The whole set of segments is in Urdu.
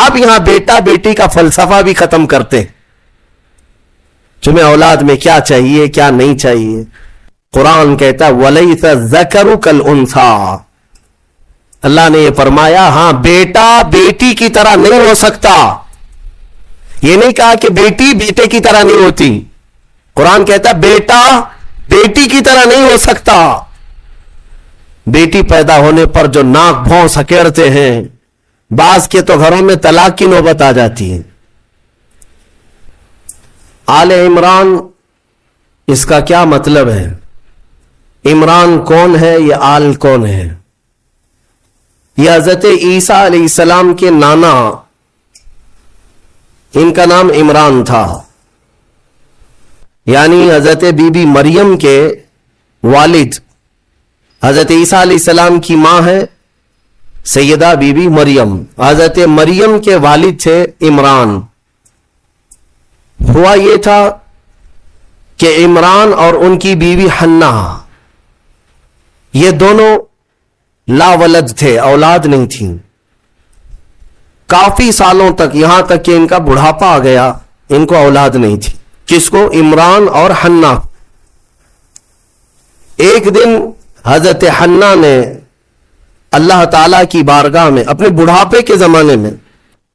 اب یہاں بیٹا بیٹی کا فلسفہ بھی ختم کرتے ہیں. تمہیں اولاد میں کیا چاہیے کیا نہیں چاہیے. قرآن کہتا وَلَيْسَ الذَّكَرُ كَالْأُنثَىٰ. اللہ نے یہ فرمایا ہاں بیٹا بیٹی کی طرح نہیں ہو سکتا. یہ نہیں کہا کہ بیٹی بیٹے کی طرح نہیں ہوتی. قرآن کہتا بیٹا بیٹی کی طرح نہیں ہو سکتا. بیٹی پیدا ہونے پر جو ناک بھون سکیڑتے ہیں, بعض کے تو گھروں میں طلاق کی نوبت آ جاتی ہے. آل عمران اس کا کیا مطلب ہے؟ عمران کون ہے, یہ آل کون ہے؟ یہ حضرت عیسیٰ علیہ السلام کے نانا, ان کا نام عمران تھا. یعنی حضرت بی بی مریم کے والد حضرت عیسیٰ علیہ السلام کی ماں ہے سیدہ بی بی مریم. حضرت مریم کے والد تھے عمران. ہوا یہ تھا کہ عمران اور ان کی بیوی حنا یہ دونوں لا ولد تھے, اولاد نہیں تھی. کافی سالوں تک, یہاں تک کہ ان کا بڑھاپا آ گیا, ان کو اولاد نہیں تھی. کس کو؟ عمران اور حنا. ایک دن حضرت حنا نے اللہ تعالی کی بارگاہ میں اپنے بڑھاپے کے زمانے میں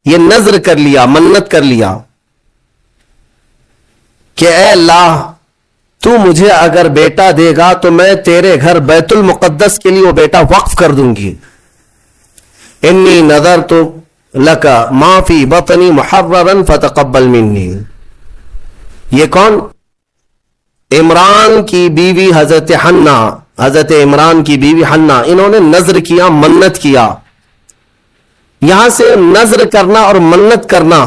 یہ نذر کر لیا, منت کر لیا کہ اے اللہ تو مجھے اگر بیٹا دے گا تو میں تیرے گھر بیت المقدس کے لیے وہ بیٹا وقف کر دوں گی. انی نذرت لک ما فی بطنی محررا فتقبل منی. یہ کون؟ عمران کی بیوی حضرت حنا, حضرت عمران کی بیوی حنا. انہوں نے نذر کیا, منت کیا. یہاں سے نذر کرنا اور منت کرنا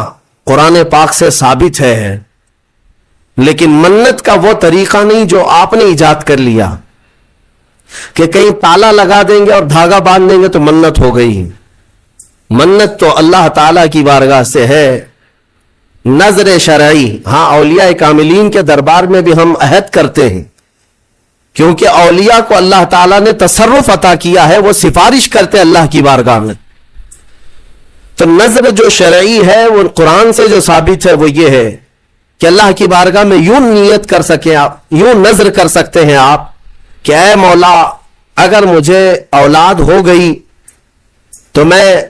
قرآن پاک سے ثابت ہے, لیکن منت کا وہ طریقہ نہیں جو آپ نے ایجاد کر لیا کہ کہیں تالا لگا دیں گے اور دھاگا باندھ دیں گے تو منت ہو گئی. منت تو اللہ تعالی کی بارگاہ سے ہے, نذر شرعی. ہاں اولیاء کاملین کے دربار میں بھی ہم عہد کرتے ہیں, کیونکہ اولیاء کو اللہ تعالیٰ نے تصرف عطا کیا ہے, وہ سفارش کرتے اللہ کی بارگاہ میں. تو نذر جو شرعی ہے وہ قرآن سے جو ثابت ہے وہ یہ ہے کہ اللہ کی بارگاہ میں یوں نیت کر سکیں آپ, یوں نذر کر سکتے ہیں آپ کہ اے مولا اگر مجھے اولاد ہو گئی تو میں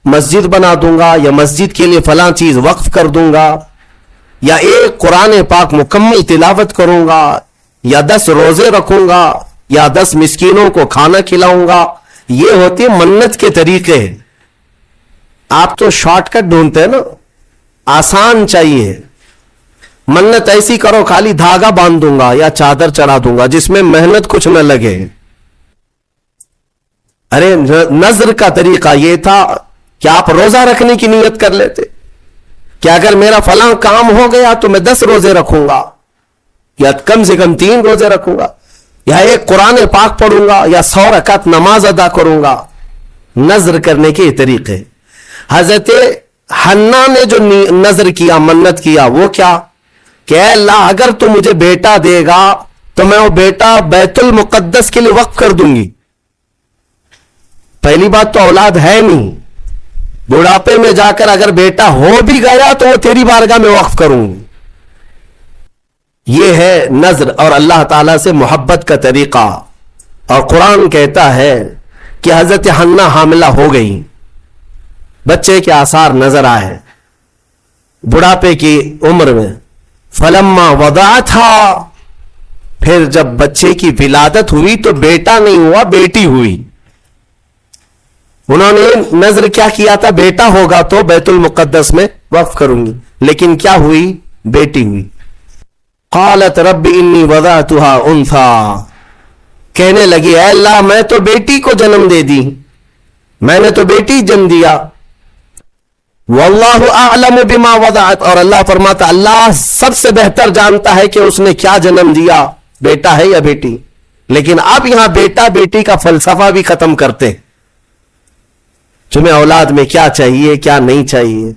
مسجد بنا دوں گا, یا مسجد کے لیے فلاں چیز وقف کر دوں گا, یا ایک قرآن پاک مکمل تلاوت کروں گا, یا 10 روزے رکھوں گا, یا 10 مسکینوں کو کھانا کھلاؤں گا. یہ ہوتی ہے منت کے طریقے. آپ تو شارٹ کٹ ڈھونڈتے ہیں نا, آسان چاہیے. منت ایسی کرو خالی دھاگا باندھ دوں گا یا چادر چڑھا دوں گا جس میں محنت کچھ نہ لگے. ارے نذر کا طریقہ یہ تھا کہ آپ روزہ رکھنے کی نیت کر لیتے کہ اگر میرا فلاں کام ہو گیا تو میں 10 روزے رکھوں گا, یا کم سے کم 3 روزے رکھوں گا, یا ایک قرآن پاک پڑھوں گا, یا 100 رکعت نماز ادا کروں گا. نذر کرنے کے یہ طریقے. حضرت حنا نے جو نذر کیا, منت کیا, وہ کیا کہ اے اللہ اگر تو مجھے بیٹا دے گا تو میں وہ بیٹا بیت المقدس کے لیے وقف کر دوں گی. پہلی بات تو اولاد ہے نہیں, بڑھاپے میں جا کر اگر بیٹا ہو بھی گیا تو وہ تیری بارگاہ میں وقف کروں گی. یہ ہے نذر اور اللہ تعالیٰ سے محبت کا طریقہ. اور قرآن کہتا ہے کہ حضرت حنا حاملہ ہو گئی, بچے کے آثار نظر آئے بڑھاپے کی عمر میں. فلما وضعتها, پھر جب بچے کی ولادت ہوئی تو بیٹا نہیں ہوا, بیٹی ہوئی. انہوں نے نذر کیا کیا تھا؟ بیٹا ہوگا تو بیت المقدس میں وقف کروں گی, لیکن کیا ہوئی؟ بیٹی ہوئی. قالت رب انی وضعتها انثى, کہنے لگی اے اللہ میں تو بیٹی کو جنم دے دی, میں نے تو بیٹی جنم دیا. واللہ اعلم بما وضعت, اور اللہ فرماتا اللہ سب سے بہتر جانتا ہے کہ اس نے کیا جنم دیا, بیٹا ہے یا بیٹی. لیکن اب یہاں بیٹا بیٹی کا فلسفہ بھی ختم کرتے. تمہیں اولاد میں کیا چاہیے کیا نہیں چاہیے.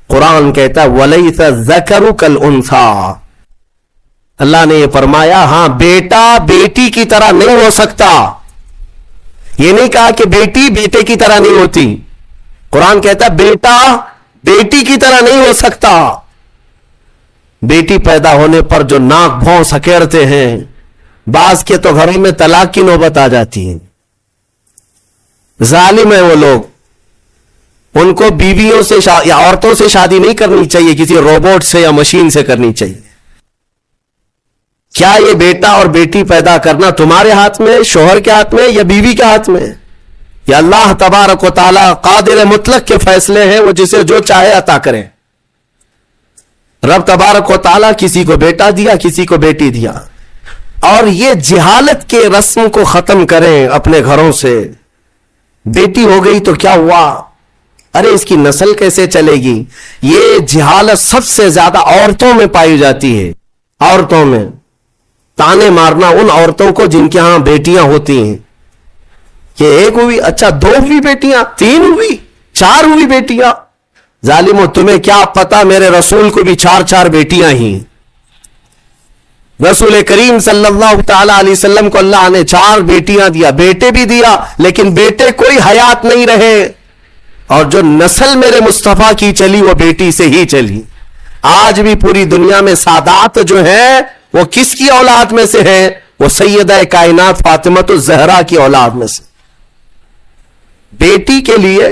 قرآن کہتا وَلَيْسَ الذَّكَرُ كَالْأُنثَىٰ, اللہ نے یہ فرمایا ہاں بیٹا بیٹی کی طرح نہیں ہو سکتا. یہ نہیں کہا کہ بیٹی بیٹے کی طرح نہیں ہوتی, قرآن کہتا ہے بیٹا بیٹی کی طرح نہیں ہو سکتا. بیٹی پیدا ہونے پر جو ناک بھون سکیڑتے ہیں، بعض کے تو گھروں میں طلاق کی نوبت آ جاتی ہے. ظالم ہیں وہ لوگ. ان کو بیویوں سے یا عورتوں سے شادی نہیں کرنی چاہیے، کسی روبوٹ سے یا مشین سے کرنی چاہیے. کیا یہ بیٹا اور بیٹی پیدا کرنا تمہارے ہاتھ میں، شوہر کے ہاتھ میں یا بیوی کے ہاتھ میں؟ یا اللہ تبارک و تعالی قادر مطلق کے فیصلے ہیں، وہ جسے جو چاہے عطا کرے. رب تبارک و تعالی کسی کو بیٹا دیا، کسی کو بیٹی دیا. اور یہ جہالت کے رسم کو ختم کریں اپنے گھروں سے. بیٹی ہو گئی تو کیا ہوا؟ ارے اس کی نسل کیسے چلے گی؟ یہ جہالت سب سے زیادہ عورتوں میں پائی جاتی ہے. عورتوں میں تانے مارنا ان عورتوں کو جن کے ہاں بیٹیاں ہوتی ہیں کہ ایک ہوئی، اچھا 2 ہوئی بیٹیاں، 3 ہوئی، 4 ہوئی بیٹیاں. ظالمو تمہیں کیا پتا، میرے رسول کو بھی 4 بیٹیاں ہی. رسول کریم صلی اللہ تعالی علیہ وسلم کو اللہ نے 4 بیٹیاں دیا، بیٹے بھی دیا، لیکن بیٹے کوئی حیات نہیں رہے. اور جو نسل میرے مصطفیٰ کی چلی وہ بیٹی سے ہی چلی. آج بھی پوری دنیا میں سادات جو ہیں وہ کس کی اولاد میں سے ہیں؟ وہ سیدہ کائنات فاطمہ الزہرا کی اولاد میں سے. بیٹی کے لیے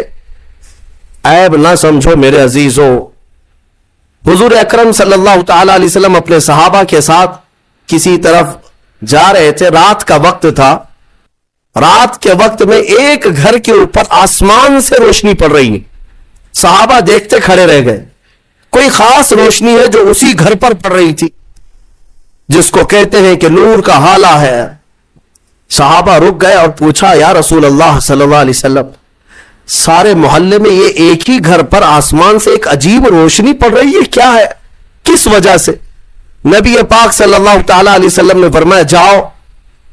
عیب نہ سمجھو میرے عزیزو. حضور اکرم صلی اللہ تعالی علیہ وسلم اپنے صحابہ کے ساتھ کسی طرف جا رہے تھے، رات کا وقت تھا. رات کے وقت میں ایک گھر کے اوپر آسمان سے روشنی پڑ رہی ہے. صحابہ دیکھتے کھڑے رہ گئے. کوئی خاص روشنی ہے جو اسی گھر پر پڑ رہی تھی، جس کو کہتے ہیں کہ نور کا حالہ ہے. صحابہ رک گئے اور پوچھا یا رسول اللہ صلی اللہ علیہ وسلم، سارے محلے میں یہ ایک ہی گھر پر آسمان سے ایک عجیب روشنی پڑ رہی ہے، کیا ہے، کس وجہ سے؟ نبی پاک صلی اللہ تعالی علیہ وسلم نے فرمایا جاؤ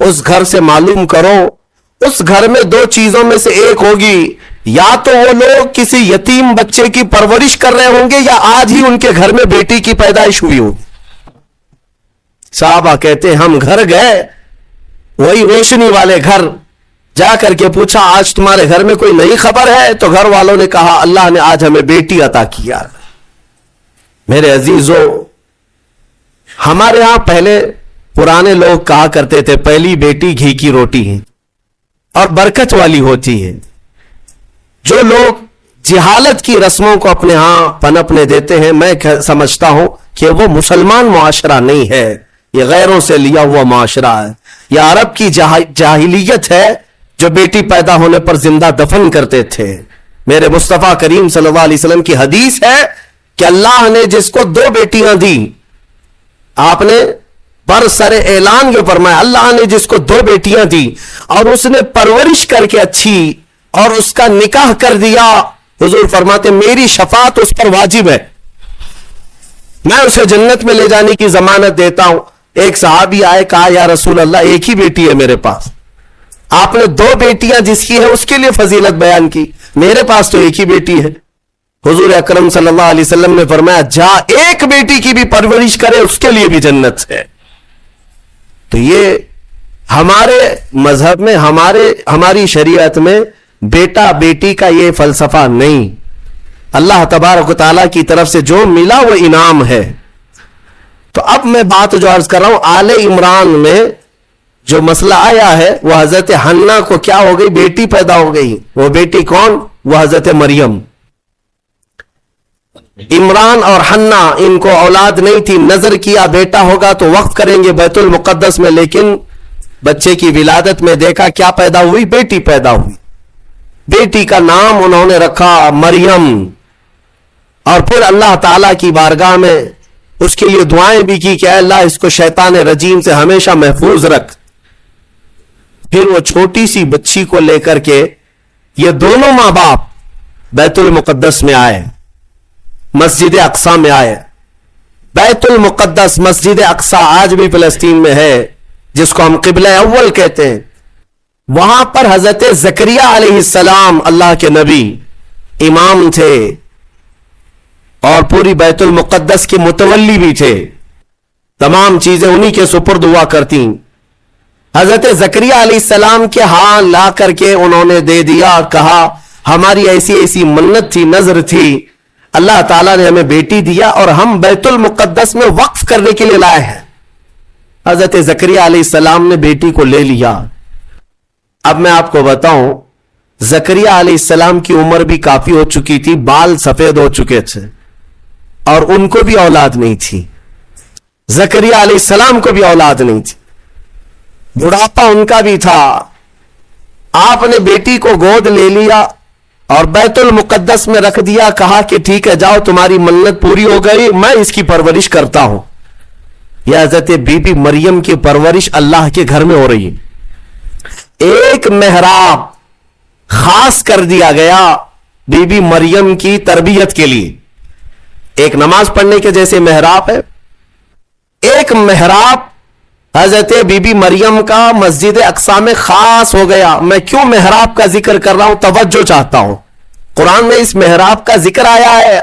اس گھر سے معلوم کرو. اس گھر میں 2 چیزوں میں سے ایک ہوگی، یا تو وہ لوگ کسی یتیم بچے کی پرورش کر رہے ہوں گے، یا آج ہی ان کے گھر میں بیٹی کی پیدائش ہوئی ہوگی. صحابہ کہتے ہیں ہم گھر گئے، وہی روشنی والے گھر، جا کر کے پوچھا آج تمہارے گھر میں کوئی نئی خبر ہے؟ تو گھر والوں نے کہا اللہ نے آج ہمیں بیٹی عطا کیا. میرے عزیزو، ہمارے ہاں پہلے پرانے لوگ کہا کرتے تھے پہلی بیٹی گھی کی روٹی ہے اور برکت والی ہوتی ہے. جو لوگ جہالت کی رسموں کو اپنے ہاں پنپنے دیتے ہیں، میں سمجھتا ہوں کہ وہ مسلمان معاشرہ نہیں ہے، یہ غیروں سے لیا ہوا معاشرہ ہے. یہ عرب کی جاہلیت ہے جو بیٹی پیدا ہونے پر زندہ دفن کرتے تھے. میرے مصطفیٰ کریم صلی اللہ علیہ وسلم کی حدیث ہے کہ اللہ نے جس کو 2 بیٹیاں دی، آپ نے برسر اعلان جو فرمایا، اللہ نے جس کو 2 بیٹیاں دی اور اس نے پرورش کر کے اچھی اور اس کا نکاح کر دیا، حضور فرماتے میری شفاعت اس پر واجب ہے، میں اسے جنت میں لے جانے کی ضمانت دیتا ہوں. ایک صحابی آئے، کہا یا رسول اللہ ایک ہی بیٹی ہے میرے پاس. آپ نے 2 بیٹیاں جس کی ہے اس کے لیے فضیلت بیان کی، میرے پاس تو ایک ہی بیٹی ہے. حضور اکرم صلی اللہ علیہ وسلم نے فرمایا جا ایک بیٹی کی بھی پرورش کرے، اس کے لیے بھی جنت ہے. تو یہ ہمارے مذہب میں، ہماری شریعت میں بیٹا بیٹی کا یہ فلسفہ نہیں. اللہ تبارک و تعالیٰ کی طرف سے جو ملا وہ انعام ہے. تو اب میں بات جو عرض کر رہا ہوں، آل عمران میں جو مسئلہ آیا ہے وہ حضرت حنہ کو کیا ہو گئی، بیٹی پیدا ہو گئی. وہ بیٹی کون؟ وہ حضرت مریم. عمران اور حنہ ان کو اولاد نہیں تھی، نظر کیا بیٹا ہوگا تو وقف کریں گے بیت المقدس میں، لیکن بچے کی ولادت میں دیکھا کیا پیدا ہوئی، بیٹی پیدا ہوئی. بیٹی کا نام انہوں نے رکھا مریم. اور پھر اللہ تعالی کی بارگاہ میں اس کے لیے دعائیں بھی کی کہ اے اللہ اس کو شیطان رجیم سے ہمیشہ محفوظ رکھ. پھر وہ چھوٹی سی بچی کو لے کر کے یہ دونوں ماں باپ بیت المقدس میں آئے، مسجد اقصی میں آئے. بیت المقدس مسجد اقصی آج بھی فلسطین میں ہے، جس کو ہم قبلہ اول کہتے ہیں. وہاں پر حضرت زکریا علیہ السلام اللہ کے نبی امام تھے اور پوری بیت المقدس کے متولی بھی تھے، تمام چیزیں انہی کے سپرد ہوا کرتی. حضرت زکریا علیہ السلام کے ہاں لا کر کے انہوں نے دے دیا اور کہا ہماری ایسی ایسی منت تھی, نظر تھی, اللہ تعالیٰ نے ہمیں بیٹی دیا اور ہم بیت المقدس میں وقف کرنے کے لیے لائے ہیں. حضرت زکریا علیہ السلام نے بیٹی کو لے لیا. اب میں آپ کو بتاؤں, زکریا علیہ السلام کی عمر بھی کافی ہو چکی تھی, بال سفید ہو چکے تھے, اور ان کو بھی اولاد نہیں تھی. زکریا علیہ السلام کو بھی اولاد نہیں تھی, بڑھاپا ان کا بھی تھا. آپ نے بیٹی کو گود لے لیا اور بیت المقدس میں رکھ دیا, کہا کہ ٹھیک ہے جاؤ, تمہاری منت پوری ہو گئی, میں اس کی پرورش کرتا ہوں. یہ حضرت بی بی مریم کی پرورش اللہ کے گھر میں ہو رہی ہے. ایک محراب خاص کر دیا گیا بی بی مریم کی تربیت کے لیے. ایک نماز پڑھنے کے جیسے محراب ہے, ایک محراب حضرت بی بی مریم کا مسجد اقصی میں خاص ہو گیا. میں کیوں محراب کا ذکر کر رہا ہوں, توجہ چاہتا ہوں. قرآن میں اس محراب کا ذکر آیا ہے,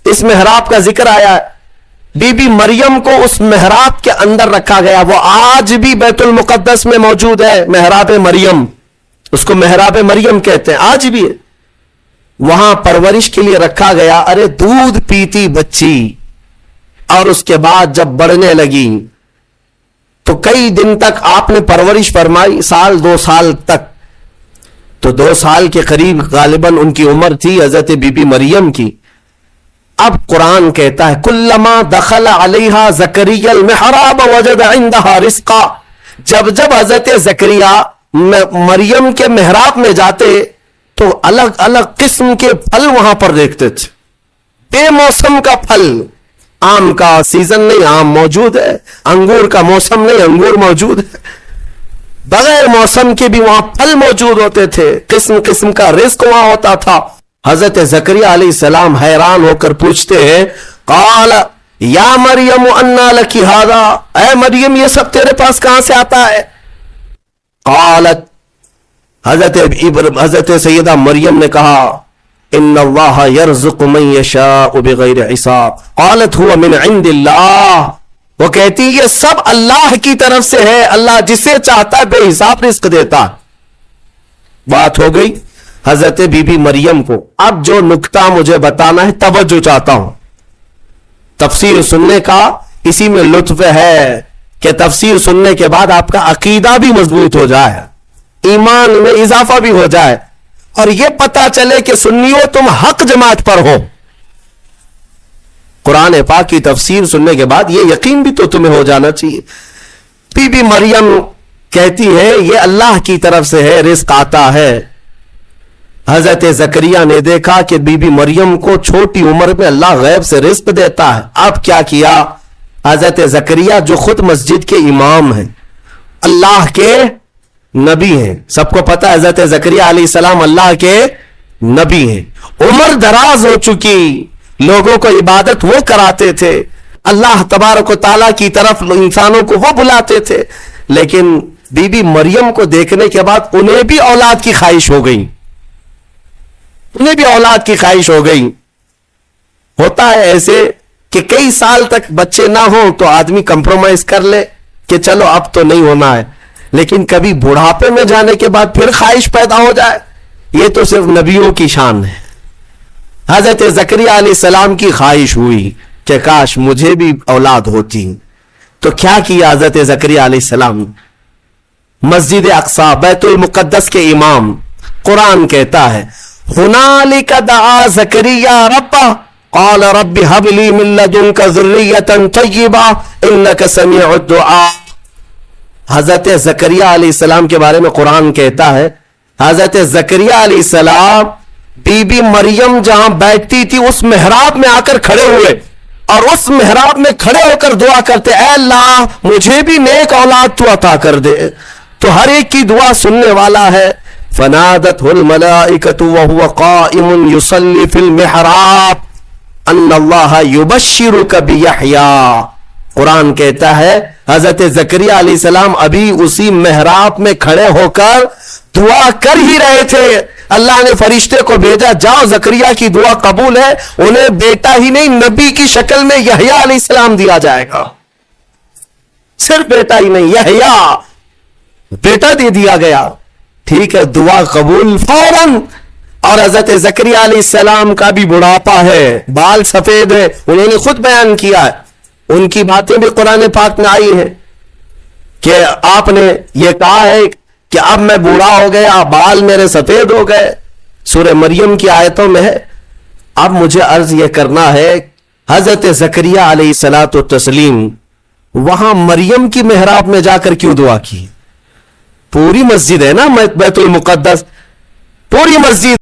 اس محراب کا ذکر آیا ہے. بی بی مریم کو اس محراب کے اندر رکھا گیا. وہ آج بھی بیت المقدس میں موجود ہے, محراب مریم, اس کو محراب مریم کہتے ہیں, آج بھی ہے. وہاں پرورش کے لیے رکھا گیا. ارے دودھ پیتی بچی, اور اس کے بعد جب بڑھنے لگی تو کئی دن تک آپ نے پرورش فرمائی, سال 2 سال تک. تو 2 سال کے قریب غالباً ان کی عمر تھی حضرت بی بی مریم کی. اب قرآن کہتا ہے کلما دخل علیہا زکریا المحراب وجد عندہا رزقا. جب جب حضرت زکریا مریم کے محراب میں جاتے تو الگ الگ قسم کے پھل وہاں پر دیکھتے تھے. بے موسم کا پھل, آم کا سیزن نہیں, آم موجود ہے. انگور کا موسم نہیں, انگور موجود ہے. بغیر موسم کے بھی وہاں پھل موجود ہوتے تھے, قسم قسم کا رزق وہاں ہوتا تھا. حضرت زکریا علیہ السلام حیران ہو کر پوچھتے ہیں, قال یا مریم انا لکی ھذا, اے مریم یہ سب تیرے پاس کہاں سے آتا ہے؟ قالت, حضرت سیدہ مریم نے کہا ان اللہ یرزق من یشاء بغیر حساب. قالت هو من عند اللہ, وہ کہتی یہ سب اللہ کی طرف سے ہے, اللہ جسے چاہتا ہے بے حساب رزق دیتا. بات ہو گئی حضرت بی بی مریم کو. اب جو نکتہ مجھے بتانا ہے, توجہ چاہتا ہوں. تفسیر سننے کا اسی میں لطف ہے کہ تفسیر سننے کے بعد آپ کا عقیدہ بھی مضبوط ہو جائے, ایمان میں اضافہ بھی ہو جائے, اور یہ پتا چلے کہ سنیو تم حق جماعت پر ہو. قرآن پاک کی تفسیر سننے کے بعد یہ یقین بھی تو تمہیں ہو جانا چاہیے. بی بی مریم کہتی ہے یہ اللہ کی طرف سے ہے, رزق آتا ہے. حضرت زکریا نے دیکھا کہ بی بی مریم کو چھوٹی عمر میں اللہ غیب سے رزق دیتا ہے. اب کیا کیا حضرت زکریا, جو خود مسجد کے امام ہیں, اللہ کے نبی ہیں, سب کو پتا ہے حضرت زکریا علیہ السلام اللہ کے نبی ہیں, عمر دراز ہو چکی, لوگوں کو عبادت وہ کراتے تھے, اللہ تبارک و تعالیٰ کی طرف انسانوں کو وہ بلاتے تھے. لیکن بی بی مریم کو دیکھنے کے بعد انہیں بھی اولاد کی خواہش ہو گئی, انہیں بھی اولاد کی خواہش ہو گئی. ہوتا ہے ایسے کہ کئی سال تک بچے نہ ہوں تو آدمی کمپرومائز کر لے کہ چلو اب تو نہیں ہونا ہے, لیکن کبھی بڑھاپے میں جانے کے بعد پھر خواہش پیدا ہو جائے, یہ تو صرف نبیوں کی شان ہے. حضرت زکریا علیہ السلام کی خواہش ہوئی کہ کاش مجھے بھی اولاد ہوتی. تو کیا کیا حضرت زکریا علیہ السلام؟ مسجد اقصی, بیت المقدس کے امام, قرآن کہتا ہے ہنالک دعا زکریا ربہ قال رب هب لي من لدنك ذرية طیبہ انك سمیع الدعاء. حضرت زکریا علیہ السلام کے بارے میں قرآن کہتا ہے حضرت زکریا علیہ السلام بی بی مریم جہاں بیٹھتی تھی اس محراب میں آ کر کھڑے ہوئے, اور اس محراب میں کھڑے ہو کر دعا کرتے, اے اللہ مجھے بھی نیک اولاد تو عطا کر دے. تو ہر ایک کی دعا سننے والا ہے. فنادته الملائکة وهو قائم يصلي في المحراب ان اللہ یبشرک بیحییٰ. قرآن کہتا ہے حضرت زکریا علیہ السلام ابھی اسی محراب میں کھڑے ہو کر دعا کر ہی رہے تھے. اللہ نے فرشتے کو بھیجا, جاؤ زکریا کی دعا قبول ہے, انہیں بیٹا ہی نہیں نبی کی شکل میں یحییٰ علیہ السلام دیا جائے گا. صرف بیٹا ہی نہیں, یحییٰ بیٹا دے دیا گیا. ٹھیک ہے, دعا قبول فوراً. اور حضرت زکریا علیہ السلام کا بھی بڑھاپا ہے, بال سفید ہے, انہوں نے خود بیان کیا ہے, ان کی باتیں بھی قرآن پاک میں آئی ہیں کہ آپ نے یہ کہا ہے کہ اب میں بوڑھا ہو گیا, بال میرے سفید ہو گئے, سورہ مریم کی آیتوں میں ہے. اب مجھے عرض یہ کرنا ہے, حضرت زکریا علیہ الصلوۃ والتسلیم وہاں مریم کی محراب میں جا کر کیوں دعا کی؟ پوری مسجد ہے نا بیت المقدس, پوری مسجد